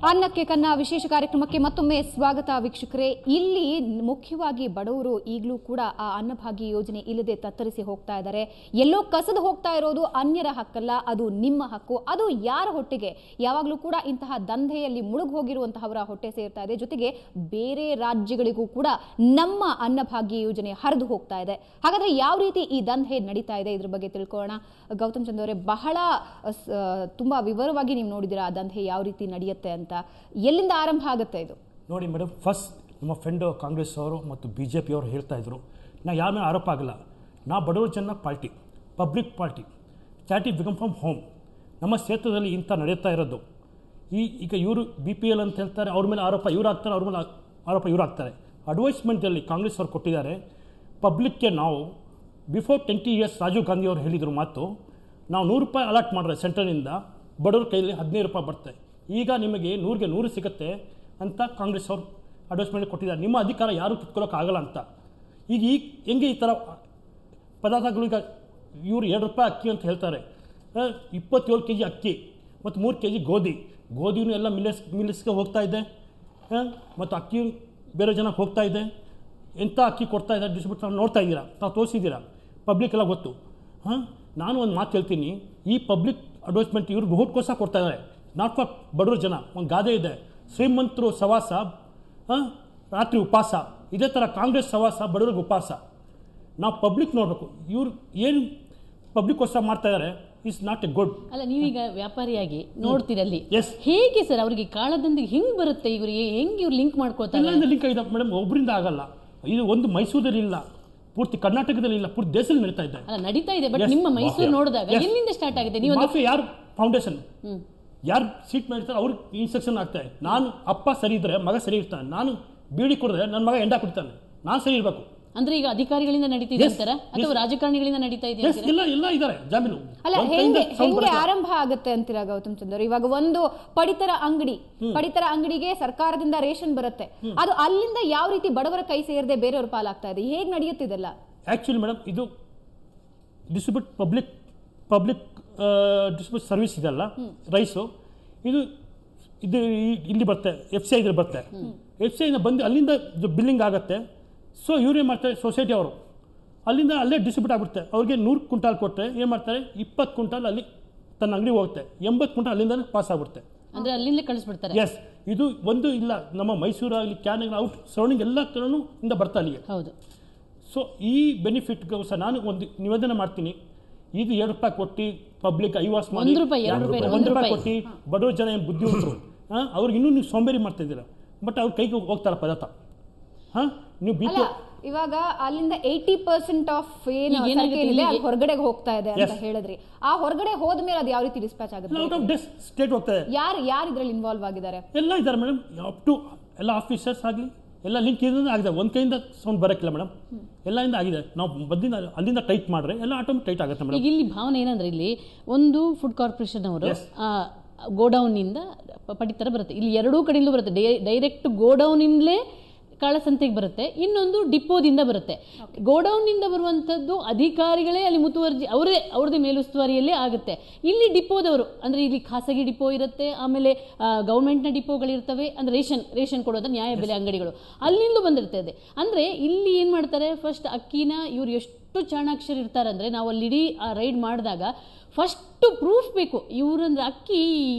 ಅನ್ನಕ್ಕೆ ಕನ್ನ ವಿಶೇಷ ಕಾರ್ಯಕ್ರಮಕ್ಕೆ ಮತ್ತೊಮ್ಮೆ ಸ್ವಾಗತ ವೀಕ್ಷಕರೇ. ಇಲ್ಲಿ ಮುಖ್ಯವಾಗಿ ಬಡವರು ಈಗಲೂ ಕೂಡ ಆ ಅನ್ನಭಾಗ್ಯ ಯೋಜನೆ ಇಲ್ಲದೆ ತತ್ತರಿಸಿ ಹೋಗ್ತಾ ಇದ್ದಾರೆ. ಎಲ್ಲೋ ಕಸದು ಹೋಗ್ತಾ ಇರೋದು ಅನ್ಯರ ಹಕ್ಕಲ್ಲ, ಅದು ನಿಮ್ಮ ಹಕ್ಕು. ಅದು ಯಾರ ಹೊಟ್ಟೆಗೆ? ಯಾವಾಗಲೂ ಕೂಡ ಇಂತಹ ದಂಧೆಯಲ್ಲಿ ಮುಳುಗಿ ಹೋಗಿರುವಂತಹವರ ಹೊಟ್ಟೆ ಸೇರ್ತಾ ಇದೆ. ಜೊತೆಗೆ ಬೇರೆ ರಾಜ್ಯಗಳಿಗೂ ಕೂಡ ನಮ್ಮ ಅನ್ನಭಾಗ್ಯ ಯೋಜನೆ ಹರಿದು ಹೋಗ್ತಾ ಇದೆ. ಹಾಗಾದ್ರೆ ಯಾವ ರೀತಿ ಈ ದಂಧೆ ನಡೀತಾ ಇದೆ, ಇದ್ರ ಬಗ್ಗೆ ತಿಳ್ಕೊಳ್ಳೋಣ. ಗೌತಮ್ ಚಂದ್ ಅವರೇ, ಬಹಳ ತುಂಬಾ ವಿವರವಾಗಿ ನೀವು ನೋಡಿದಿರಾ ಆ ದಂಧೆ ಯಾವ ರೀತಿ ನಡೆಯುತ್ತೆ ಅಂತ. ಎಲ್ಲಿಂದ ಆರಂಭ ಆಗುತ್ತೆ ಇದು? ನೋಡಿ ಮೇಡಮ್, ಫಸ್ಟ್ ನಮ್ಮ ಫ್ರೆಂಡು ಕಾಂಗ್ರೆಸ್ ಅವರು ಮತ್ತು BJP ಅವರು ಹೇಳ್ತಾ ಇದ್ರು, ನಾ ಯಾರ ಮೇಲೆ ಆರೋಪ ಆಗಲ್ಲ, ನಾ ಬಡವರ ಜನ party, public party, charity become from home. ನಮ್ಮ ಕ್ಷೇತ್ರದಲ್ಲಿ ಇಂಥ ನಡೆಯುತ್ತಾ ಇರೋದು. ಈಗ ಇವರು BPL ಅಂತ ಹೇಳ್ತಾರೆ, ಅವ್ರ ಮೇಲೆ ಆರೋಪ ಇವ್ರು ಆಗ್ತಾರೆ, ಅವ್ರ ಮೇಲೆ ಆರೋಪ ಇವ್ರು ಆಗ್ತಾರೆ. ಅಡ್ವೈಸ್ಮೆಂಟಲ್ಲಿ ಕಾಂಗ್ರೆಸ್ ಅವರು ಕೊಟ್ಟಿದ್ದಾರೆ, ಪಬ್ಲಿಕ್ಗೆ ನಾವು ಬಿಫೋರ್ 20 years ರಾಜೀವ್ ಗಾಂಧಿ ಅವರು ಹೇಳಿದರು ಮಾತು, ನಾವು 100 ರೂಪಾಯಿ ಅಲಾಟ್ ಮಾಡಿದ್ರೆ ಸೆಂಟ್ರಲಿಂದ ಬಡವ್ರ ಕೈಯಲ್ಲಿ 15 ರೂಪಾಯಿ ಬರುತ್ತೆ. ಈಗ ನಿಮಗೆ 100ಗೆ 100 ಸಿಗುತ್ತೆ ಅಂತ ಕಾಂಗ್ರೆಸ್ ಅವರು ಅಡ್ವೈಸ್ಮೆಂಟ್ ಕೊಟ್ಟಿದ್ದಾರೆ. ನಿಮ್ಮ ಅಧಿಕಾರ ಯಾರೂ ಕಿತ್ಕೊಳ್ಳೋಕ್ಕಾಗಲ್ಲ ಅಂತ. ಈಗ ಹೆಂಗೆ ಈ ಥರ ಪದಾರ್ಥಗಳಿಗೆ ಇವರು 2 ರೂಪಾಯಿ ಅಕ್ಕಿ ಅಂತ ಹೇಳ್ತಾರೆ, 27 kg ಅಕ್ಕಿ ಮತ್ತು 3 kg ಗೋಧಿನೂ ಎಲ್ಲ ಮಿಲ್ಲೆಸ್ಗೆ ಹೋಗ್ತಾ ಇದೆ, ಮತ್ತು ಅಕ್ಕಿ ಬೇರೆ ಜನಕ್ಕೆ ಹೋಗ್ತಾ ಇದೆ. ಎಂಥ ಅಕ್ಕಿ ಕೊಡ್ತಾ ಇದ್ದಾರೆ ಡಿಸ್ಟ್ರಿಬ್ಯೂಟರ್ ನೋಡ್ತಾ ಇದ್ದೀರಾ, ತಾವು ತೋರಿಸಿದ್ದೀರಾ, ಪಬ್ಲಿಕ್ ಎಲ್ಲ ಗೊತ್ತು. ನಾನು ಒಂದು ಮಾತು ಹೇಳ್ತೀನಿ, ಈ ಪಬ್ಲಿಕ್ ಅಡ್ವೈಸ್ಮೆಂಟ್ ಇವ್ರು ಬಹುಟ್ಕೋಸ್ಕರ ಕೊಡ್ತಾ ಇದ್ದಾರೆ, ನಾಟ್ ಫಾರ್ ಬಡವರು ಜನ. ಒಂದು ಗಾದೆ ಇದೆ, ಶ್ರೀಮಂತರು ಸವಾಸ ರಾತ್ರಿ ಉಪವಾಸ. ಇದೇ ಥರ ಕಾಂಗ್ರೆಸ್ ಸವಾಸ ಬಡವ್ರಿಗೆ ಉಪವಾಸ. ನಾವು ಪಬ್ಲಿಕ್ ನೋಡಬೇಕು, ಇವ್ರು ಏನು ಪಬ್ಲಿಕ್ಕೋಸ್ಕರ ಮಾಡ್ತಾ ಇದ್ದಾರೆ ಇಸ್ ನಾಟ್ ಎ ಗುಡ್. ಅಲ್ಲ, ನೀವೀಗ ವ್ಯಾಪಾರಿಯಾಗಿ ನೋಡ್ತೀರಲ್ಲಿ, ಎಸ್ ಹೇಗೆ ಸರ್ ಅವರಿಗೆ ಕಾಳದಂದಿಗೆ ಹೆಂಗೆ ಬರುತ್ತೆ? ಇವರು ಹೆಂಗೆ ಇವ್ರು ಲಿಂಕ್ ಮಾಡ್ಕೋತಾರೆ? ಲಿಂಕ್ ಇದೆ ಮೇಡಮ್, ಒಬ್ಬರಿಂದ ಆಗಲ್ಲ. ಇದು ಒಂದು ಮೈಸೂರಲ್ಲಿ ಇಲ್ಲ, ಪೂರ್ತಿ ಕರ್ನಾಟಕದಲ್ಲಿ ಇಲ್ಲ, ಪೂರ್ತಿ ದೇಶದಲ್ಲಿ ನಡೀತಾ ಇದೆ. ಅಲ್ಲ, ನಡೀತಾ ಇದೆ. ಬಟ್ ನಿಮ್ಮ ಮೈಸೂರು ನೋಡಿದಾಗ ಎಲ್ಲಿಂದ ಸ್ಟಾರ್ಟ್ ಆಗಿದೆ? ನೀವು ಯಾರು ಫೌಂಡೇಶನ್ ಯಾರು ಸೀಟ್ ಮಾಡಿರ್ತಾರೆ ಅವ್ರಿಗೆ ಇನ್ಸ್ಟ್ರಕ್ಷನ್ ಆಗ್ತಾರೆ. ನಾನು ಅಪ್ಪ ಸರಿ ಇದ್ರೆ ಮಗ ಸರಿ ಇರ್ತಾನೆ, ನಾನು ಬೀಡಿ ಕುಡಿದ್ರೆ ನನ್ನ ಮಗ ಎಂಡ ಕುಡ್ತಾನೆ, ನಾನು ಸರಿ ಇರಬೇಕು. ಅಂದ್ರೆ ಈಗ ಅಧಿಕಾರಿಗಳಿಂದ ನಡೀತಿದೆ ಅಂತಾರ ಅಥವಾ ರಾಜಕಾರಣಿಗಳಿಂದ ನಡೀತಾ ಇದೆ? ಎಲ್ಲ ಇದ್ದಾರೆ ಜಾಮೀನು. ಅಲ್ಲ, ಹೆಂಗೆ ಆರಂಭ ಆಗುತ್ತೆ ಅಂತೀರಾ ಗೌತಮ್ ಚಂದ್ ಅವರು? ಇವಾಗ ಒಂದು ಪಡಿತರ ಅಂಗಡಿಗೆ ಸರ್ಕಾರದಿಂದ ರೇಷನ್ ಬರುತ್ತೆ, ಅದು ಅಲ್ಲಿಂದ ಯಾವ ರೀತಿ ಬಡವರ ಕೈ ಸೇರದೆ ಬೇರೆಯವ್ರ ಪಾಲಾಗ್ತಾ ಇದೆ? ಹೇಗೆ ನಡೆಯುತ್ತಿದೆಲ್ಲ? ಆಕ್ಚುಲಿ ಮೇಡಮ್, ಇದು ಡಿಸ್ಟ್ರಿಬ್ಯೂಟ್ ಪಬ್ಲಿಕ್ ಡಿಸ್ಟ್ರಿಬ್ಯೂಟ್ ಸರ್ವಿಸ್ ಇದೆಲ್ಲ, ರೈಸು ಇದು ಇಲ್ಲಿ ಬರುತ್ತೆ, FCI ಇದ್ರೆ ಬರುತ್ತೆ. FCI ಬಂದು ಅಲ್ಲಿಂದ ಬಿಲ್ಲಿಂಗ್ ಆಗುತ್ತೆ. ಸೊ ಇವ್ರು ಏನು ಮಾಡ್ತಾರೆ, ಸೊಸೈಟಿ ಅವರು ಅಲ್ಲೇ ಡಿಸ್ಟ್ರಿಬ್ಯೂಟ್ ಆಗುತ್ತೆ. ಅವ್ರಿಗೆ 100 ಕ್ವಿಂಟಾಲ್ ಕೊಟ್ಟರೆ ಏನು ಮಾಡ್ತಾರೆ, 20 ಕ್ವಿಂಟಾಲ್ ಅಲ್ಲಿ ತನ್ನ ಅಂಗಡಿ ಹೋಗುತ್ತೆ, 80 ಕ್ವಿಂಟಾಲ್ ಅಲ್ಲಿಂದ ಪಾಸ್ ಆಗುತ್ತೆ. ಅಂದ್ರೆ ಅಲ್ಲಿಂದ ಕಳಿಸ್ಬಿಡ್ತಾರೆ. ಎಸ್, ಇದು ಒಂದು ಇಲ್ಲ, ನಮ್ಮ ಮೈಸೂರಾಗಲಿ ಕ್ಯಾನ್ ಔಟ್ ಸರೌಂಡಿಂಗ್ ಎಲ್ಲ ಕಡೆನೂ ಇಂದ ಬರ್ತಾ ಅಲ್ಲಿಗೆ. ಹೌದು. ಸೊ ಈ ಬೆನಿಫಿಟ್ಗೋಸ್ಕರ ನಾನು ಒಂದು ನಿವೇದನೆ ಮಾಡ್ತೀನಿ, ಇದು 2 ರೂಪಾಯಿ ಕೊಟ್ಟು ಪಬ್ಲಿಕ್ ಐವಾಸ್ ಮಾಡಿ 1 ರೂಪಾಯಿ ಕೊಟ್ಟು ಬಡವ್ರ ಜನ ಏನು ಬುದ್ಧಿವಂತರು, ಅವ್ರಿಗೆ ಇನ್ನೂ ನೀವು ಸೋಂಬೇರಿ ಮಾಡ್ತಾ ಇದ್ದೀರಾ, ಬಟ್ ಅವ್ರ ಕೈಗೆ ಹೋಗ್ತಾರ ಪದಾರ್ಥ. ನೀವು ಇವಾಗ ಅಲ್ಲಿಂದ 80% ಆಫ್ ಏನಿದೆ ಹೊರಗಡೆ ಹೋಗ್ತಾ ಇದೆ ಅಂತ ಹೇಳಿದ್ರಿ. ಆ ಹೊರಗಡೆ ಹೋದ್ಮೇಲೆ ಅದು ಯಾವ ರೀತಿ ಡಿಸ್ಪ್ಯಾಚ್ ಆಗುತ್ತೆ? ಸ್ಟೇಟ್ ಹೋಗ್ತಾ ಇದೆ. ಯಾರು ಇದ್ರಲ್ಲಿ ಇನ್ವಾಲ್ವ್ ಆಗಿದ್ದಾರೆ? ಎಲ್ಲ ಇದ್ದಾರೆ ಮೇಡಮ್, ಅಪ್ ಟು ಎಲ್ಲ ಆಫೀಸರ್ಸ್ ಆಗಲಿ ಎಲ್ಲ ಲಿಂಕ್ ಇದರಿಂದ ಆಗಿದೆ. ಒಂದು ಕೈಯಿಂದ ಸೌಂಡ್ ಬರೋಕ್ಕಿಲ್ಲ ಮೇಡಮ್, ಎಲ್ಲದಿಂದ ಆಗಿದೆ. ನಾವು ಬದ್ದಿಂದ ಅಲ್ಲಿಂದ ಟೈಟ್ ಮಾಡ್ರೆ ಎಲ್ಲ ಆಟೋಮೆಟಿಕ್ ಟೈಟ್ ಆಗುತ್ತೆ ಮೇಡಮ್. ಈಗ ಇಲ್ಲಿ ಭಾವನೆ ಏನಂದ್ರೆ, ಇಲ್ಲಿ ಒಂದು ಫುಡ್ ಕಾರ್ಪೊರೇಷನ್ ಅವರು ಗೋಡೌನ್ನಿಂದ ಪಡಿತರ ಬರುತ್ತೆ, ಇಲ್ಲಿ ಎರಡೂ ಕಡೆಯಿಂದ ಬರುತ್ತೆ. ಡೈರೆಕ್ಟ್ ಗೋಡೌನ್ನಿಂದಲೇ ಕಾಳಸಂತೆಗೆ ಬರುತ್ತೆ, ಇನ್ನೊಂದು ಡಿಪೋದಿಂದ ಬರುತ್ತೆ. ಗೋಡೌನ್ನಿಂದ ಬರುವಂಥದ್ದು ಅಧಿಕಾರಿಗಳೇ ಅಲ್ಲಿ ಮುತುವರ್ಜಿ ಅವ್ರದ್ದೇ ಮೇಲುಸ್ತುವಾರಿಯಲ್ಲೇ ಆಗುತ್ತೆ. ಇಲ್ಲಿ ಡಿಪೋದವರು ಅಂದರೆ ಇಲ್ಲಿ ಖಾಸಗಿ ಡಿಪೋ ಇರುತ್ತೆ, ಆಮೇಲೆ ಗೌರ್ಮೆಂಟ್ನ ಡಿಪೋಗಳಿರ್ತವೆ, ಅಂದರೆ ರೇಷನ್ ಕೊಡೋದು ನ್ಯಾಯಬೆಲೆ ಅಂಗಡಿಗಳು ಅಲ್ಲಿಂದ ಬಂದಿರ್ತದೆ. ಅಂದರೆ ಇಲ್ಲಿ ಏನು ಮಾಡ್ತಾರೆ, ಫಸ್ಟ್ ಅಕ್ಕಿನ ಇವ್ರು ಎಷ್ಟು ಚಾಣಾಕ್ಷರ ಇರ್ತಾರೆ ಅಂದರೆ, ನಾವು ಅಲ್ಲಿ ಇಡೀ ರೈಡ್ ಮಾಡಿದಾಗ ಫಸ್ಟು ಪ್ರೂಫ್ ಬೇಕು. ಇವರಂದ್ರೆ ಅಕ್ಕಿ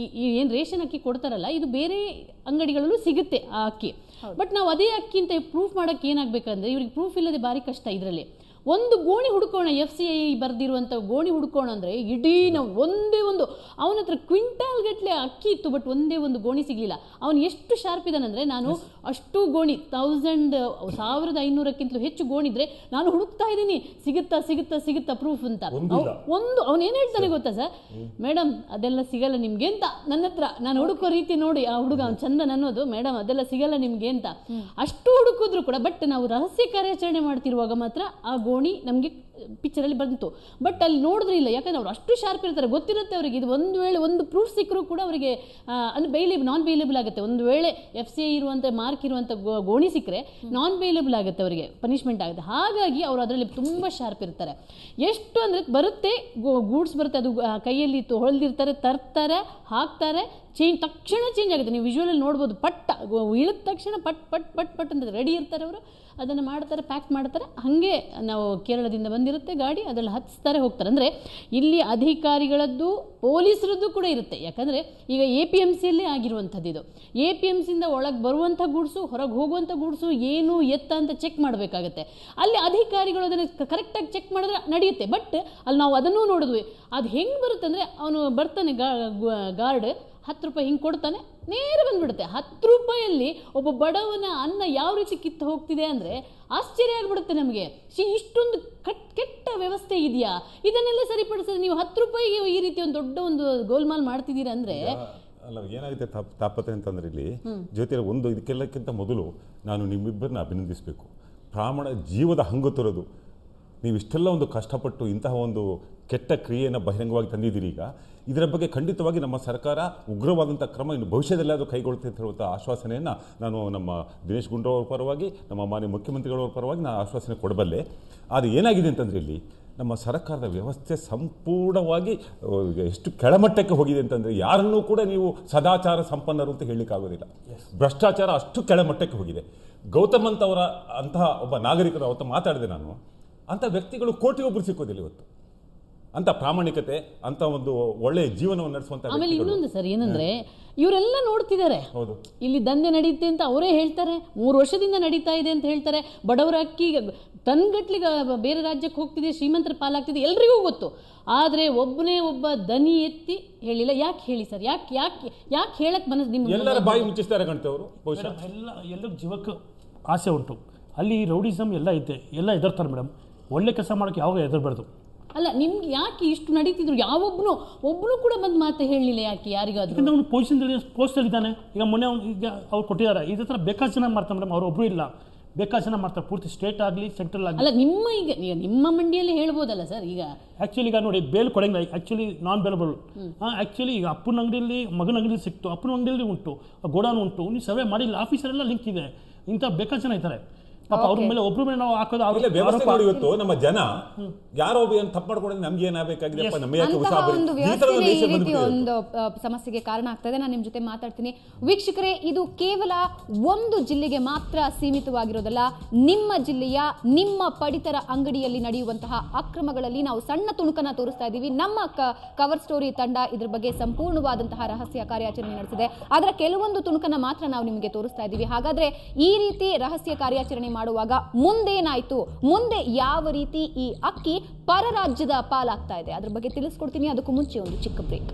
ಏನು ರೇಷನ್ ಅಕ್ಕಿ ಕೊಡ್ತಾರಲ್ಲ, ಇದು ಬೇರೆ ಅಂಗಡಿಗಳಲ್ಲೂ ಸಿಗುತ್ತೆ ಆ ಅಕ್ಕಿ. ಬಟ್ ನಾವು ಅದೇ ಅಕ್ಕಿ ಅಂತ ಪ್ರೂಫ್ ಮಾಡೋಕ್ಕೆ ಏನಾಗಬೇಕಂದ್ರೆ, ಇವ್ರಿಗೆ ಪ್ರೂಫ್ ಇಲ್ಲದೆ ಭಾರಿ ಕಷ್ಟ. ಇದರಲ್ಲಿ ಒಂದು ಗೋಣಿ ಹುಡ್ಕೋಣ, FCI ಬರೆದಿರುವಂಥ ಗೋಣಿ ಹುಡ್ಕೋಣ ಅಂದರೆ ಇಡೀ ನಾವು ಒಂದೇ ಒಂದು ಅವನ ಹತ್ರ ಕ್ವಿಂಟಾಲ್ ಗಟ್ಟಲೆ ಅಕ್ಕಿ ಇತ್ತು, ಬಟ್ ಒಂದೇ ಒಂದು ಗೋಣಿ ಸಿಗಲಿಲ್ಲ. ಅವನು ಎಷ್ಟು ಶಾರ್ಪ್ ಇದ್ದಾನಂದರೆ, ನಾನು ಅಷ್ಟು ಗೋಣಿ 1500ಕ್ಕಿಂತಲೂ ಹೆಚ್ಚು ಗೋಣಿದ್ರೆ ನಾನು ಹುಡುಕ್ತಾ ಇದ್ದೀನಿ, ಸಿಗುತ್ತಾ ಪ್ರೂಫ್ ಅಂತ. ಒಂದು ಅವನು ಏನು ಹೇಳ್ತಾನೆ ಗೊತ್ತಾ ಸರ್, ಮೇಡಮ್ ಅದೆಲ್ಲ ಸಿಗಲ್ಲ ನಿಮ್ಗೆ ಅಂತ. ನನ್ನ ಹತ್ರ ನಾನು ಹುಡುಕೋ ರೀತಿ ನೋಡಿ ಆ ಹುಡುಗ ಅವ್ನು ಚಂದನ್ ಅನ್ನೋದು, ಮೇಡಮ್ ಅದೆಲ್ಲ ಸಿಗಲ್ಲ ನಿಮ್ಗೆ ಅಂತ. ಅಷ್ಟು ಹುಡುಕಿದ್ರು ಕೂಡ, ಬಟ್ ನಾವು ರಹಸ್ಯ ಕಾರ್ಯಾಚರಣೆ ಮಾಡ್ತಿರುವಾಗ ಮಾತ್ರ ಆ ಗೋಣಿ ನಮಗೆ ಪಿಕ್ಚರಲ್ಲಿ ಬಂತು. ಬಟ್ ಅಲ್ಲಿ ನೋಡಿದ್ರೆ ಇಲ್ಲ, ಯಾಕಂದ್ರೆ ಅವ್ರು ಅಷ್ಟು ಶಾರ್ಪ್ ಇರ್ತಾರೆ, ಗೊತ್ತಿರುತ್ತೆ ಅವರಿಗೆ. ಇದು ಒಂದು ವೇಳೆ ಒಂದು ಪ್ರೂಫ್ ಸಿಕ್ಕರೂ ಕೂಡ ಅವರಿಗೆ ಅಂದರೆ ನಾನ್ ಬೇಲೇಬಲ್ ಆಗುತ್ತೆ. ಒಂದು ವೇಳೆ FCI ಇರುವಂಥ ಮಾರ್ಕ್ ಇರುವಂಥ ಗೋಣಿ ಸಿಕ್ಕರೆ ನಾನ್ ಬೇಲೇಬಲ್ ಆಗುತ್ತೆ, ಅವರಿಗೆ ಪನಿಷ್ಮೆಂಟ್ ಆಗುತ್ತೆ. ಹಾಗಾಗಿ ಅವರು ಅದರಲ್ಲಿ ತುಂಬ ಶಾರ್ಪ್ ಇರ್ತಾರೆ. ಎಷ್ಟು ಅಂದರೆ ಬರುತ್ತೆ, ಗೂಡ್ಸ್ ಬರುತ್ತೆ, ಅದು ಕೈಯಲ್ಲಿ ಹೊಳೆದಿರ್ತಾರೆ, ತರ್ತಾರೆ, ಹಾಕ್ತಾರೆ, ತಕ್ಷಣ ಚೇಂಜ್ ಆಗುತ್ತೆ. ನೀವು ವಿಜುವಲಲ್ಲಿ ನೋಡ್ಬೋದು, ಪಟ್ಟ ಇಳಿದ ತಕ್ಷಣ ಪಟ್ ಪಟ್ ಪಟ್ ಪಟ್ ಅಂತ ರೆಡಿ ಇರ್ತಾರೆ ಅವರು, ಅದನ್ನು ಮಾಡ್ತಾರೆ, ಪ್ಯಾಕ್ ಮಾಡ್ತಾರೆ. ಹಾಗೆ ನಾವು ಕೇರಳದಿಂದ ಬಂದಿರುತ್ತೆ ಗಾಡಿ, ಅದರಲ್ಲಿ ಹತ್ತಿಸ್ತಾರೆ, ಹೋಗ್ತಾರೆ. ಅಂದರೆ ಇಲ್ಲಿ ಅಧಿಕಾರಿಗಳದ್ದು ಪೊಲೀಸರದ್ದು ಕೂಡ ಇರುತ್ತೆ. ಯಾಕಂದರೆ ಈಗ APMCಯಲ್ಲೇ ಆಗಿರುವಂಥದ್ದು ಇದು. APMCಯಿಂದ ಒಳಗೆ ಬರುವಂಥ ಗೂಡ್ಸು, ಹೊರಗೆ ಹೋಗುವಂಥ ಗೂಡ್ಸು ಏನು ಎತ್ತ ಅಂತ ಚೆಕ್ ಮಾಡಬೇಕಾಗತ್ತೆ. ಅಲ್ಲಿ ಅಧಿಕಾರಿಗಳು ಅದನ್ನು ಕರೆಕ್ಟಾಗಿ ಚೆಕ್ ಮಾಡಿದ್ರೆ ನಡೆಯುತ್ತೆ. ಬಟ್ ಅಲ್ಲಿ ನಾವು ಅದನ್ನೂ ನೋಡಿದ್ವಿ, ಅದು ಹೆಂಗೆ ಬರುತ್ತೆ ಅಂದರೆ ಅವನು ಬರ್ತಾನೆ ಗಾರ್ಡ್, 10 ರೂಪಾಯಿ ಹಿಂಗೆ ಕೊಡ್ತಾನೆ, ನೇರ ಬಂದ್ಬಿಡುತ್ತೆ. 10 ರೂಪಾಯಲ್ಲಿ ಒಬ್ಬ ಬಡವನ ಅನ್ನ ಯಾವ ರೀತಿ ಕಿತ್ತು ಹೋಗ್ತಿದೆ ಅಂದರೆ ಆಶ್ಚರ್ಯ ಆಗಿಬಿಡುತ್ತೆ ನಮಗೆ. ಇಷ್ಟೊಂದು ಕೆಟ್ಟ ವ್ಯವಸ್ಥೆ ಇದೆಯಾ? ಇದನ್ನೆಲ್ಲ ಸರಿಪಡಿಸಿದ್ರೆ ನೀವು 10 ರೂಪಾಯಿಗೆ ಈ ರೀತಿ ಒಂದು ದೊಡ್ಡ ಒಂದು ಗೋಲ್ಮಾಲ್ ಮಾಡ್ತಿದ್ದೀರಾ ಅಂದರೆ ಅಲ್ಲ, ಏನಾಗುತ್ತೆ ತಾಪತೆ ಅಂತಂದ್ರೆ ಇಲ್ಲಿ ಜೊತೆ ಒಂದು ಇದಕ್ಕೆಲ್ಲಕ್ಕಿಂತ ಮೊದಲು ನಾನು ನಿಮ್ಮಿಬ್ಬರನ್ನ ಅಭಿನಂದಿಸಬೇಕು. ಜೀವದ ಹಂಗು ತರೋದು, ನೀವು ಇಷ್ಟೆಲ್ಲ ಒಂದು ಕಷ್ಟಪಟ್ಟು ಇಂತಹ ಒಂದು ಕೆಟ್ಟ ಕ್ರಿಯೆಯನ್ನು ಬಹಿರಂಗವಾಗಿ ತಂದಿದ್ದೀರಿ. ಈಗ ಇದರ ಬಗ್ಗೆ ಖಂಡಿತವಾಗಿ ನಮ್ಮ ಸರ್ಕಾರ ಉಗ್ರವಾದಂಥ ಕ್ರಮ ಇನ್ನು ಭವಿಷ್ಯದಲ್ಲಿ ಅದು ಕೈಗೊಳ್ತಿರುವಂಥ ಆಶ್ವಾಸನೆಯನ್ನು ನಾನು ನಮ್ಮ ದಿನೇಶ್ ಗುಂಡೂರಾವ್ ಅವ್ರ ಪರವಾಗಿ, ನಮ್ಮ ಮಾನ್ಯ ಮುಖ್ಯಮಂತ್ರಿಗಳವ್ರ ಪರವಾಗಿ ನಾನು ಆಶ್ವಾಸನೆ ಕೊಡಬಲ್ಲೆ. ಆದರೆ ಏನಾಗಿದೆ ಅಂತಂದರೆ ಇಲ್ಲಿ ನಮ್ಮ ಸರ್ಕಾರದ ವ್ಯವಸ್ಥೆ ಸಂಪೂರ್ಣವಾಗಿ ಎಷ್ಟು ಕೆಳಮಟ್ಟಕ್ಕೆ ಹೋಗಿದೆ ಅಂತಂದರೆ ಯಾರನ್ನೂ ಕೂಡ ನೀವು ಸದಾಚಾರ ಸಂಪನ್ನರು ಅಂತ ಹೇಳಲಿಕ್ಕಾಗೋದಿಲ್ಲ. ಭ್ರಷ್ಟಾಚಾರ ಅಷ್ಟು ಕೆಳಮಟ್ಟಕ್ಕೆ ಹೋಗಿದೆ. ಗೌತಮ್ ಅಂತವರ ಅಂತಹ ಒಬ್ಬ ನಾಗರಿಕರು ಅವತ್ತು ಮಾತಾಡಿದೆ ನಾನು, ಅಂಥ ವ್ಯಕ್ತಿಗಳು ಕೋಟಿಗೊಬ್ಬರು ಸಿಕ್ಕೋದಿಲ್ಲ ಇವತ್ತು. ಅಂತ ಪ್ರಾಮಾಣಿಕತೆ, ಅಂತ ಒಂದು ಒಳ್ಳೆಯ ಜೀವನವನ್ನು ನಡೆಸುವಂತ. ಆಮೇಲೆ ಇನ್ನೊಂದು ಸರ್ ಏನಂದ್ರೆ, ಇವರೆಲ್ಲ ನೋಡ್ತಿದ್ದಾರೆ, ಇಲ್ಲಿ ದಂಧೆ ನಡೆಯುತ್ತೆ ಅಂತ ಅವರೇ ಹೇಳ್ತಾರೆ, 3 ವರ್ಷದಿಂದ ನಡೀತಾ ಇದೆ ಅಂತ ಹೇಳ್ತಾರೆ. ಬಡವರ ಅಕ್ಕಿ ಟನ್ಗಟ್ಲಿಗೆ ಬೇರೆ ರಾಜ್ಯಕ್ಕೆ ಹೋಗ್ತಿದೆ, ಶ್ರೀಮಂತರ ಪಾಲಾಗ್ತಿದೆ, ಎಲ್ರಿಗೂ ಗೊತ್ತು. ಆದರೆ ಒಬ್ಬನೇ ಒಬ್ಬ ದನಿ ಎತ್ತಿ ಹೇಳಿಲ್ಲ. ಯಾಕೆ ಹೇಳಿ ಸರ್, ಯಾಕೆ ಹೇಳಕ್ ಮನಸ್ಸು ನಿಮ್ಮ ಎಲ್ಲರ ಬಾಯಿ ಮುಚ್ಚಿಸ್ತಾರೆ ಗಂಟೆಯವರು. ಎಲ್ಲ ಜೀವಕ್ಕೆ ಆಸೆ ಉಂಟು. ಅಲ್ಲಿ ರೌಡಿಸಮ್ ಎಲ್ಲ ಐತೆ, ಎಲ್ಲ ಎದುರ್ತಾರೆ ಮೇಡಮ್. ಒಳ್ಳೆ ಕೆಲಸ ಮಾಡೋಕ್ಕೆ ಯಾವಾಗ ಎದುರಬಾರ್ದು. ಅಲ್ಲ, ನಿಮ್ಗೆ ಯಾಕೆ ಇಷ್ಟು ನಡೀತಿದ್ರು? ಒಬ್ಬನು ಕೂಡ ಬಂದು ಮಾತು ಹೇಳಲಿಲ್ಲ ಯಾಕೆ ಯಾರಿಗಾದ್ರೂ? ಅವ್ನು ಪೋಸ್ಟಲ್ಲಿದ್ದಾನೆ. ಈಗ ಮೊನ್ನೆ ಈಗ ಅವ್ರು ಕೊಟ್ಟಿದ್ದಾರೆ. ಇದೇ ಥರ ಬೇಕಾದ ಜನ ಮಾಡ್ತಾರೆ ಮೇಡಮ್. ಅವ್ರು ಒಬ್ಬರು ಇಲ್ಲ, ಬೇಕಾದ ಜನ ಮಾಡ್ತಾರೆ, ಪೂರ್ತಿ ಸ್ಟೇಟ್ ಆಗಲಿ ಸೆಂಟ್ರಲ್ ಆಗಲಿ. ಅಲ್ಲ, ನಿಮ್ಮ ಮಂಡಿಯಲ್ಲಿ ಹೇಳ್ಬೋದಲ್ಲ ಸರ್. ಈಗ ಆ್ಯಕ್ಚುಲಿ ಈಗ ನೋಡಿ, ಬೇಲ್ ಕೊಡಂಗಿಲ್ಲ, ಆ್ಯಕ್ಚುಲಿ ನಾನ್ ಬೇಲಬಲ್. ಆ್ಯಕ್ಚುಲಿ ಈಗ ಅಪ್ಪನ ಅಂಗಡಿಯಲ್ಲಿ, ಮಗನ ಅಂಗಡಿಯಲ್ಲಿ ಸಿಕ್ತು, ಅಪ್ಪನ ಅಂಗಡಿಯಲ್ಲಿ ಉಂಟು, ಗೋಡಾನು ಉಂಟು, ನೀವು ಸರ್ವೆ ಮಾಡಿಲ್ಲ, ಆಫೀಸರೆಲ್ಲ ಲಿಂಕ್ ಇದೆ. ಇಂಥ ಬೇಕಾದ ಜನ ಇದ್ದಾರೆ. ಪಾಪ ಅವ್ರ ಮೇಲೆ ಒಬ್ರು ಮೇಲೆ ನಾವು ಹಾಕೋದು ಇವತ್ತು ನಮ್ಮ ಜನ ಯಾರೋ ತಪ್ಪು ಮಾಡ್ಕೊಂಡ್ರೆ ನಮ್ಗೆ ಏನಾಗಬೇಕಾಗಿದೆ, ಒಂದು ಸಮಸ್ಯೆಗೆ ಕಾರಣ ಆಗ್ತದೆ. ನಾನು ನಿಮ್ ಜೊತೆ ಮಾತಾಡ್ತೀನಿ. ವೀಕ್ಷಕರೇ, ಇದು ಕೇವಲ ಒಂದು ಜಿಲ್ಲೆಗೆ ಮಾತ್ರ ಸೀಮಿತವಾಗಿರೋದಲ್ಲ. ನಿಮ್ಮ ಜಿಲ್ಲೆಯ ನಿಮ್ಮ ಪಡಿತರ ಅಂಗಡಿಯಲ್ಲಿ ನಡೆಯುವಂತಹ ಅಕ್ರಮಗಳಲ್ಲಿ ನಾವು ಸಣ್ಣ ತುಣುಕನ್ನ ತೋರಿಸ್ತಾ ಇದ್ದೀವಿ. ನಮ್ಮ ಕವರ್ ಸ್ಟೋರಿ ತಂಡ ಇದ್ರ ಬಗ್ಗೆ ಸಂಪೂರ್ಣವಾದಂತಹ ರಹಸ್ಯ ಕಾರ್ಯಾಚರಣೆ ನಡೆಸಿದೆ. ಅದರ ಕೆಲವೊಂದು ತುಣುಕನ್ನ ಮಾತ್ರ ನಾವು ನಿಮಗೆ ತೋರಿಸ್ತಾ ಇದ್ದೀವಿ. ಹಾಗಾದ್ರೆ ಈ ರೀತಿ ರಹಸ್ಯ ಕಾರ್ಯಾಚರಣೆ ಮಾಡುವಾಗ ಮುಂದೇನಾಯ್ತು, ಮುಂದೆ ಯಾವ ರೀತಿ ಈ ಅಕ್ಕಿ ಪರ ರಾಜ್ಯದ ಪಾಲಾಗ್ತಾ ಇದೆ, ಅದ್ರ ಬಗ್ಗೆ ತಿಳಿಸ್ಕೊಡ್ತೀನಿ. ಅದಕ್ಕೂ ಮುಂಚೆ ಒಂದು ಚಿಕ್ಕ ಬ್ರೇಕ್.